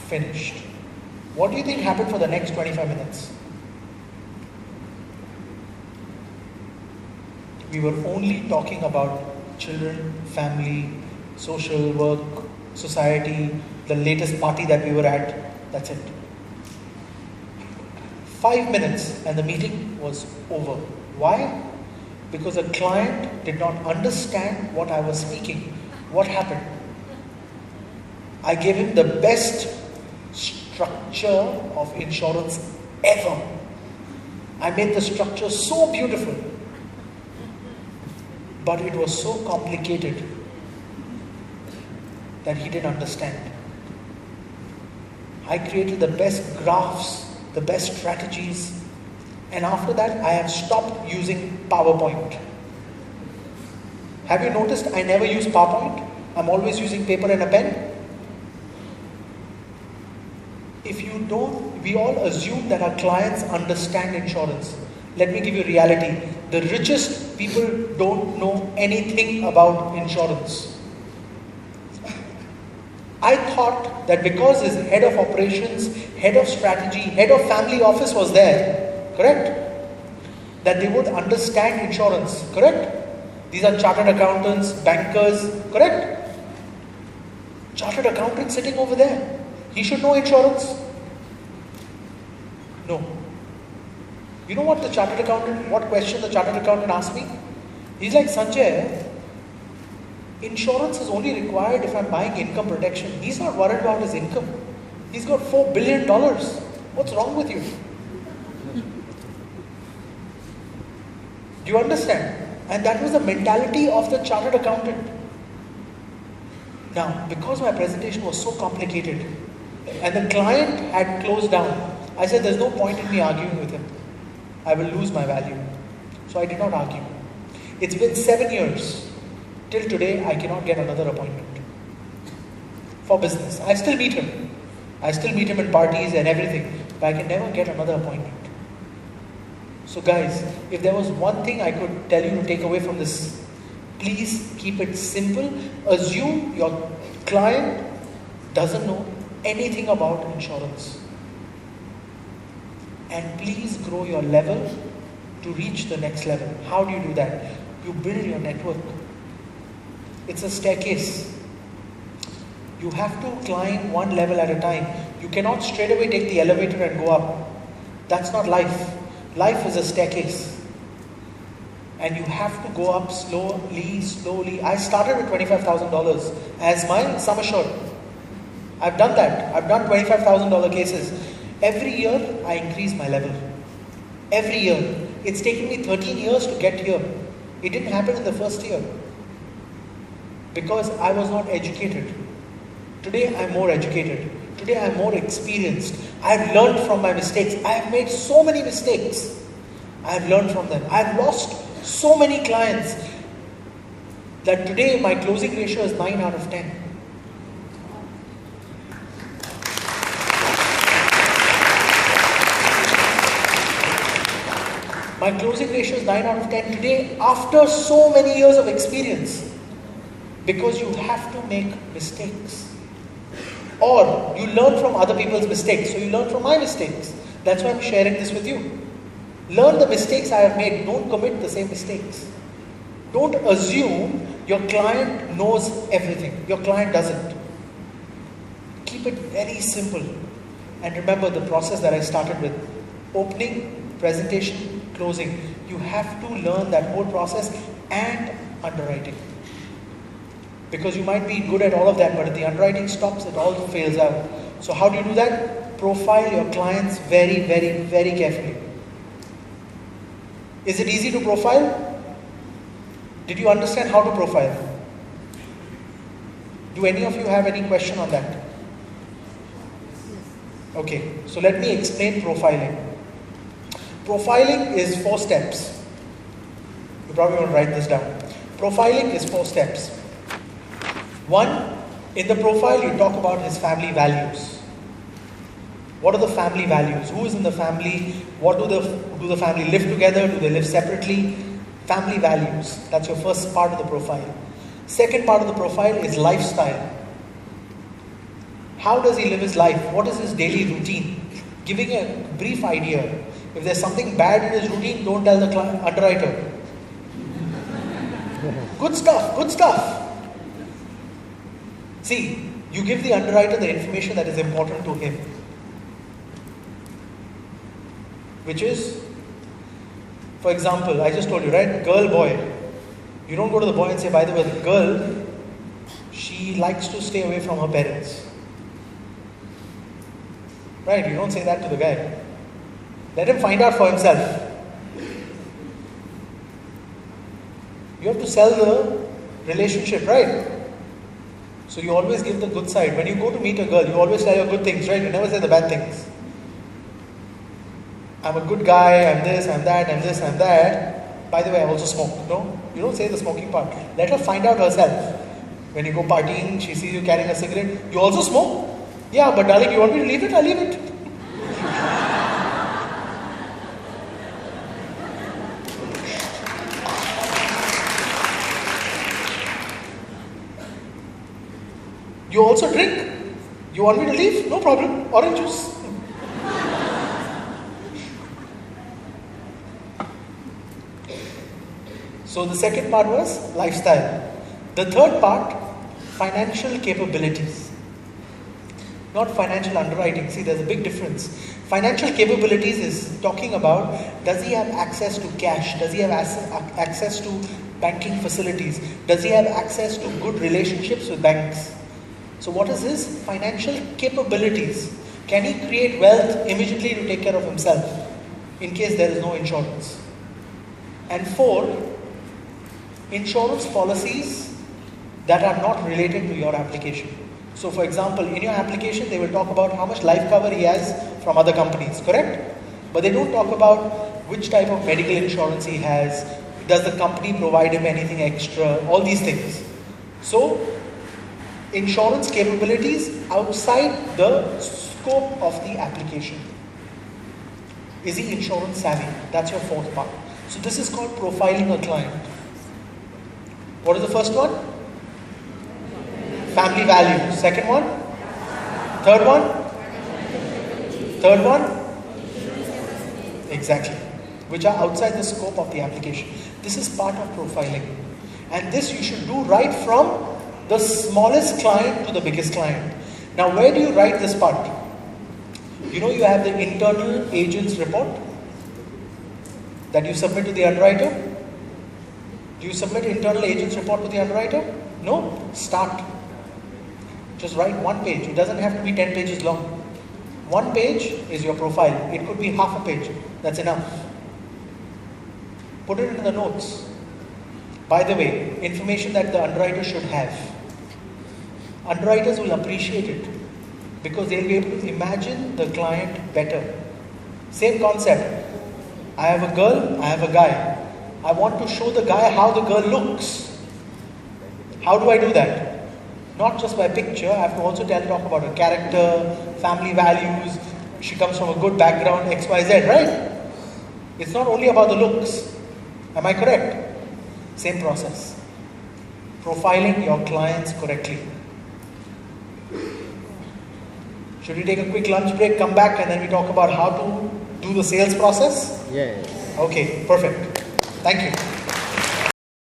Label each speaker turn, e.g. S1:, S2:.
S1: Finished. What do you think happened for the next 25 minutes? We were only talking about children, family, social work, society, the latest party that we were at. That's it. 5 minutes and the meeting was over. Why? Because the client did not understand what I was speaking. What happened? I gave him the best structure of insurance ever. I made the structure so beautiful, but it was so complicated that he didn't understand. I created the best graphs, the best strategies, and after that I have stopped using PowerPoint. Have you noticed I never use PowerPoint? I'm always using paper and a pen. If you don't, we all assume that our clients understand insurance. Let me give you reality. The richest people don't know anything about insurance. I thought that because his head of operations, head of strategy, head of family office was there, correct? That they would understand insurance, correct? These are chartered accountants, bankers, correct? Chartered accountant sitting over there. He should know insurance. No. You know what question the chartered accountant asked me? He's like, Sanjay, insurance is only required if I'm buying income protection. He's not worried about his income. He's got $4 billion. What's wrong with you? Do you understand? And that was the mentality of the chartered accountant. Now, because my presentation was so complicated and the client had closed down, I said there's no point in me arguing with him. I will lose my value. So I did not argue. It's been 7 years. Till today, I cannot get another appointment for business. I still meet him. I still meet him in parties and everything, but I can never get another appointment. So guys, if there was one thing I could tell you to take away from this, please keep it simple. Assume your client doesn't know anything about insurance. And please grow your level to reach the next level. How do you do that? You build your network. It's a staircase. You have to climb one level at a time. You cannot straight away take the elevator and go up. That's not life. Life is a staircase. And you have to go up slowly. I started with $25,000 as my sum assured. I've done that. I've done $25,000 cases. Every year, I increase my level. Every year. It's taken me 13 years to get here. It didn't happen in the first year. Because I was not educated. Today, I'm more educated. Today, I'm more experienced. I've learned from my mistakes. I've made so many mistakes. I've learned from them. I've lost so many clients that today, my closing ratio is 9 out of 10. My closing ratio is 9 out of 10 today after so many years of experience. Because you have to make mistakes. Or you learn from other people's mistakes. So you learn from my mistakes. That's why I'm sharing this with you. Learn the mistakes I have made. Don't commit the same mistakes. Don't assume your client knows everything. Your client doesn't. Keep it very simple. And remember the process that I started with. Opening, presentation, closing. You have to learn that whole process and underwriting. Because you might be good at all of that, but if the underwriting stops, it all fails out. So how do you do that? Profile your clients very, very, very carefully. Is it easy to profile? Did you understand how to profile? Do any of you have any question on that? Okay, so let me explain profiling. Profiling is 4 steps. You probably want to write this down. Profiling is 4 steps. 1, in the profile you talk about his family values. What are the family values? Who is in the family? What do the family live together? Do they live separately? Family values. That's your first part of the profile. Second part of the profile is lifestyle. How does he live his life? What is his daily routine? Giving a brief idea. If there's something bad in his routine, don't tell the underwriter. Good stuff, good stuff. See, you give the underwriter the information that is important to him. Which is, for example, I just told you, right? Girl, boy. You don't go to the boy and say, by the way, the girl, she likes to stay away from her parents. Right? You don't say that to the guy. Let him find out for himself. You have to sell the relationship, right? So you always give the good side. When you go to meet a girl, you always tell her good things, right? You never say the bad things. I'm a good guy, I'm this, I'm that, I'm this, I'm that. By the way, I also smoke. No? You don't say the smoking part. Let her find out herself. When you go partying, she sees you carrying a cigarette. You also smoke? Yeah, but darling, you want me to leave it? I'll leave it. You also drink? You want me to leave? No problem. Orange juice. So the second part was lifestyle. The third part, financial capabilities. Not financial underwriting. See, there's a big difference. Financial capabilities is talking about, does he have access to cash? Does he have access to banking facilities? Does he have access to good relationships with banks? So what is his financial capabilities? Can he create wealth immediately to take care of himself in case there is no insurance? And 4, insurance policies that are not related to your application. So for example, in your application, they will talk about how much life cover he has from other companies, correct? But they don't talk about which type of medical insurance he has, does the company provide him anything extra, all these things. So, insurance capabilities outside the scope of the application. Is he insurance savvy? That's your 4th part. So this is called profiling a client. What is the first one? Family values. Second one? Third one? Third one? Exactly. Which are outside the scope of the application. This is part of profiling. And this you should do right from the smallest client to the biggest client. Now where do you write this part? You know you have the internal agents report that you submit to the underwriter. Do you submit internal agents report to the underwriter? No? Start. Just write 1 page. It doesn't have to be 10 pages long. 1 page is your profile. It could be half a page. That's enough. Put it in the notes. By the way, information that the underwriter should have. Underwriters will appreciate it because they'll be able to imagine the client better. Same concept. I have a girl, I have a guy. I want to show the guy how the girl looks. How do I do that? Not just by picture, I have to also talk about her character, family values, she comes from a good background, XYZ, right? It's not only about the looks. Am I correct? Same process. Profiling your clients correctly. Should we take a quick lunch break, come back, and then we talk about how to do the sales process?
S2: Yes.
S1: Okay, perfect. Thank you.